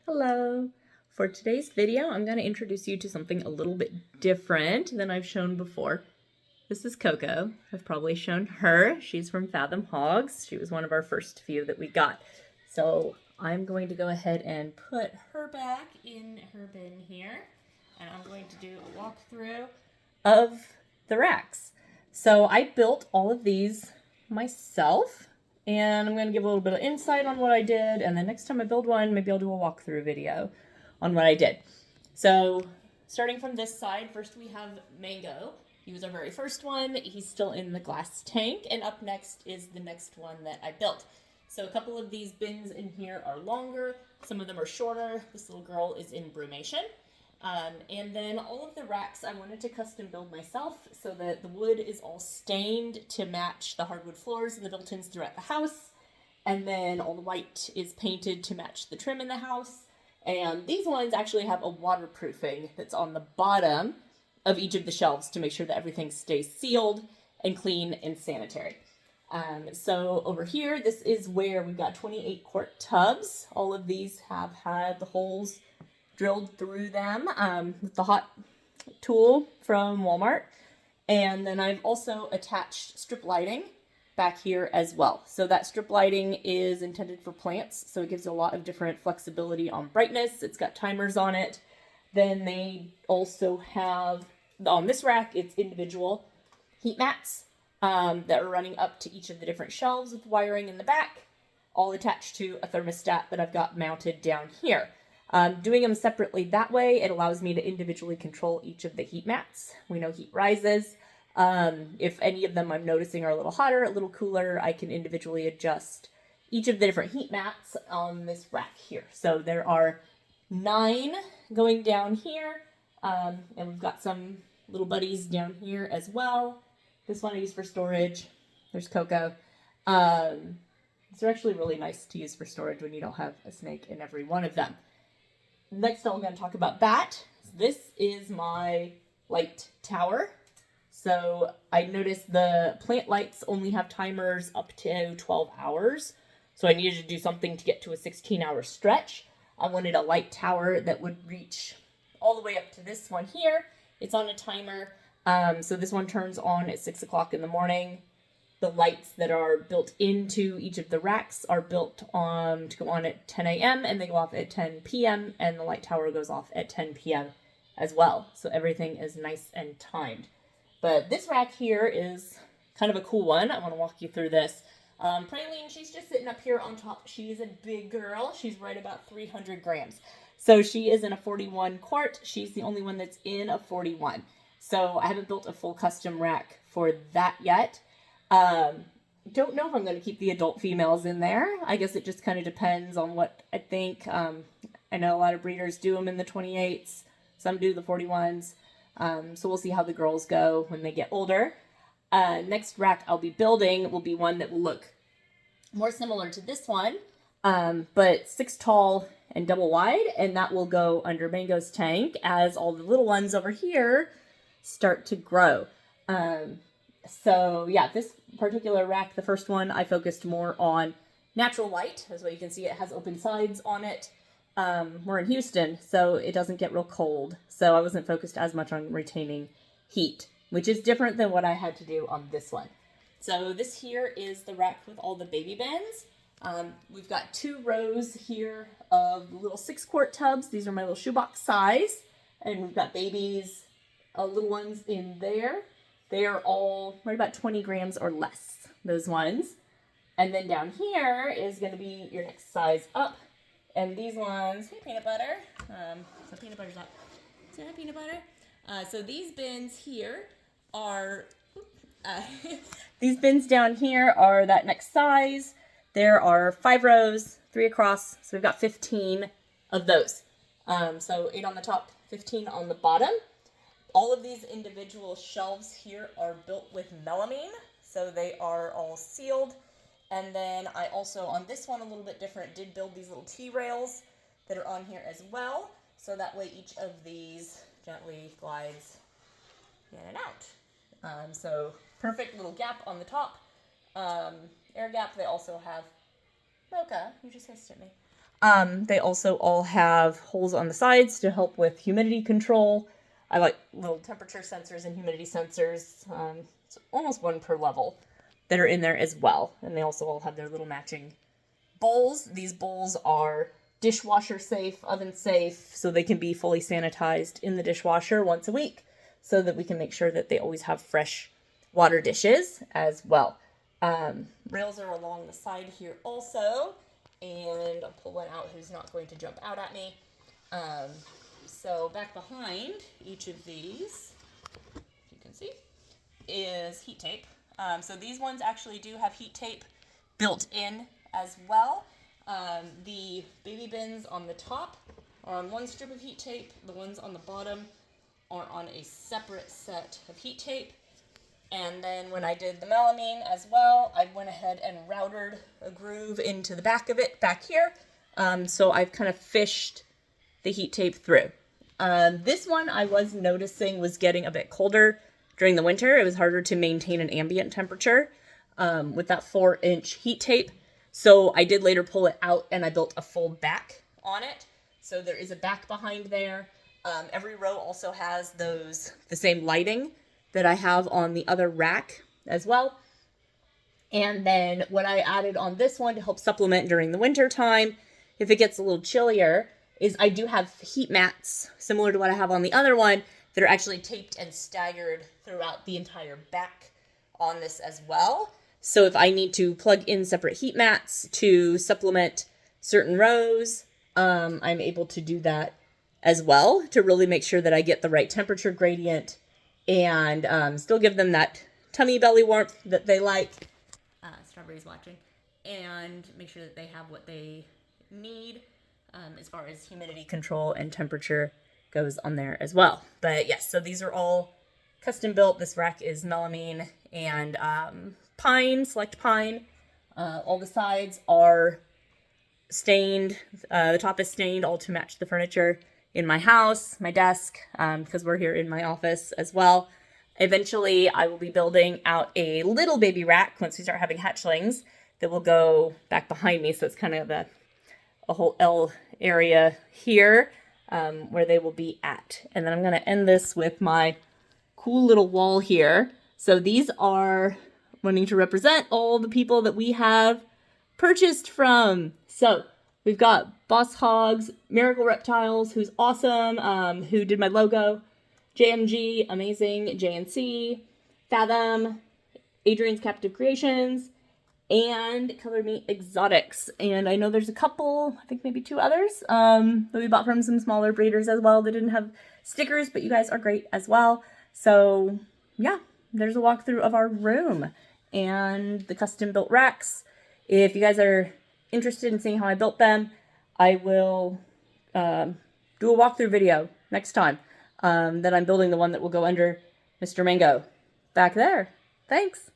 Hello! For today's video, I'm going to introduce you to something a little bit different than I've shown before. This is Coco. I've probably shown her. She's from Fathom Hogs. She was one of our first few that we got. So I'm going to go ahead and put her back in her bin here. And I'm going to do a walkthrough of the racks. So I built all of these myself. And I'm going to give a little bit of insight on what I did, and then next time I build one, maybe I'll do a walkthrough video on what I did. So, starting from this side, first we have Mango. He was our very first one. He's still in the glass tank, and up next is the next one that I built. So a couple of these bins in here are longer, some of them are shorter. This little girl is in brumation. And then all of the racks I wanted to custom build myself so that the wood is all stained to match the hardwood floors and the built-ins throughout the house. And then all the white is painted to match the trim in the house. And these ones actually have a waterproofing that's on the bottom of each of the shelves to make sure that everything stays sealed and clean and sanitary. So over here, this is where we've got 28 quart tubs. All of these have had the holes drilled through them with the hot tool from Walmart. And then I've also attached strip lighting back here as well. So that strip lighting is intended for plants, so it gives a lot of different flexibility on brightness. It's got timers on it. Then they also have, on this rack, it's individual heat mats that are running up to each of the different shelves with wiring in the back, all attached to a thermostat that I've got mounted down here. Doing them separately that way, it allows me to individually control each of the heat mats. We know heat rises. If any of them I'm noticing are a little hotter, a little cooler, I can individually adjust each of the different heat mats on this rack here. So there are 9 going down here, and we've got some little buddies down here as well. This one I use for storage. There's Coco. These are actually really nice to use for storage when you don't have a snake in every one of them. Next, I'm going to talk about that. This is my light tower. So I noticed the plant lights only have timers up to 12 hours. So I needed to do something to get to a 16-hour stretch. I wanted a light tower that would reach all the way up to this one here. It's on a timer. So this one turns on at 6 o'clock in the morning. The lights that are built into each of the racks are built to go on at 10 a.m. and they go off at 10 p.m. and the light tower goes off at 10 p.m. as well. So everything is nice and timed. But this rack here is kind of a cool one. I want to walk you through this. Praline, she's just sitting up here on top. She's a big girl. She's right about 300 grams. So she is in a 41 quart. She's the only one that's in a 41. So I haven't built a full custom rack for that yet. Don't know if I'm going to keep the adult females in there. I guess it just kind of depends on what I think. I know a lot of breeders do them in the 28s. Some do the 41s. So we'll see how the girls go when they get older. Next rack I'll be building will be one that will look more similar to this one, but 6 tall and double wide, and that will go under Mango's tank as all the little ones over here start to grow. So yeah, this particular rack, the first one, I focused more on natural light. As well, you can see it has open sides on it. We're in Houston, so it doesn't get real cold. So I wasn't focused as much on retaining heat, which is different than what I had to do on this one. So this here is the rack with all the baby bins. We've got 2 rows here of little 6 quart tubs. These are my little shoebox size. And we've got babies, little ones in there. They are all right about 20 grams or less, those ones. And then down here is going to be your next size up. And these ones, hey, peanut butter. So peanut butter's up. Say hi, peanut butter. So these bins here are, these bins down here are that next size. There are 5 rows, 3 across. So we've got 15 of those. So 8 on the top, 15 on the bottom. All of these individual shelves here are built with melamine, so they are all sealed. And then I also, on this one, a little bit different, did build these little T-rails that are on here as well. So that way each of these gently glides in and out. So perfect little gap on the top. Air gap, they also have, Mocha, you just hissed at me. They also all have holes on the sides to help with humidity control. I like little temperature sensors and humidity sensors. It's almost one per level that are in there as well. And they also all have their little matching bowls. These bowls are dishwasher safe, oven safe, so they can be fully sanitized in the dishwasher once a week so that we can make sure that they always have fresh water dishes as well. Rails are along the side here also, and I'll pull one out who's not going to jump out at me. So back behind each of these, you can see, is heat tape. So these ones actually do have heat tape built in as well. The baby bins on the top are on one strip of heat tape. The ones on the bottom are on a separate set of heat tape. And then when I did the melamine as well, I went ahead and routed a groove into the back of it back here. So I've kind of fished the heat tape through. This one I was noticing was getting a bit colder during the winter. It was harder to maintain an ambient temperature with that 4-inch heat tape. So I did later pull it out and I built a full back on it. So there is a back behind there. Every row also has the same lighting that I have on the other rack as well. And then what I added on this one to help supplement during the winter time, if it gets a little chillier, is I do have heat mats similar to what I have on the other one that are actually taped and staggered throughout the entire back on this as well. So if I need to plug in separate heat mats to supplement certain rows, I'm able to do that as well to really make sure that I get the right temperature gradient and still give them that tummy belly warmth that they like. Strawberry's watching. And make sure that they have what they need as far as humidity control and temperature goes on there as well. But yes, so these are all custom built. This rack is melamine and pine, select pine. All the sides are stained. The top is stained, all to match the furniture in my house, my desk, because we're here in my office as well. Eventually, I will be building out a little baby rack once we start having hatchlings that will go back behind me. So it's kind of a whole L area here where they will be at. And then I'm going to end this with my cool little wall here. So these are wanting to represent all the people that we have purchased from. So we've got Boss Hogs, Miracle Reptiles, who's awesome, who did my logo, JMG, amazing, JNC, Fathom, Adrian's Captive Creations, and Color Me Exotics. And I know there's a couple, I think maybe 2 others, that we bought from some smaller breeders as well that didn't have stickers, but you guys are great as well. So yeah, there's a walkthrough of our room and the custom built racks. If you guys are interested in seeing how I built them, I will do a walkthrough video next time that I'm building the one that will go under Mr. Mango back there. Thanks.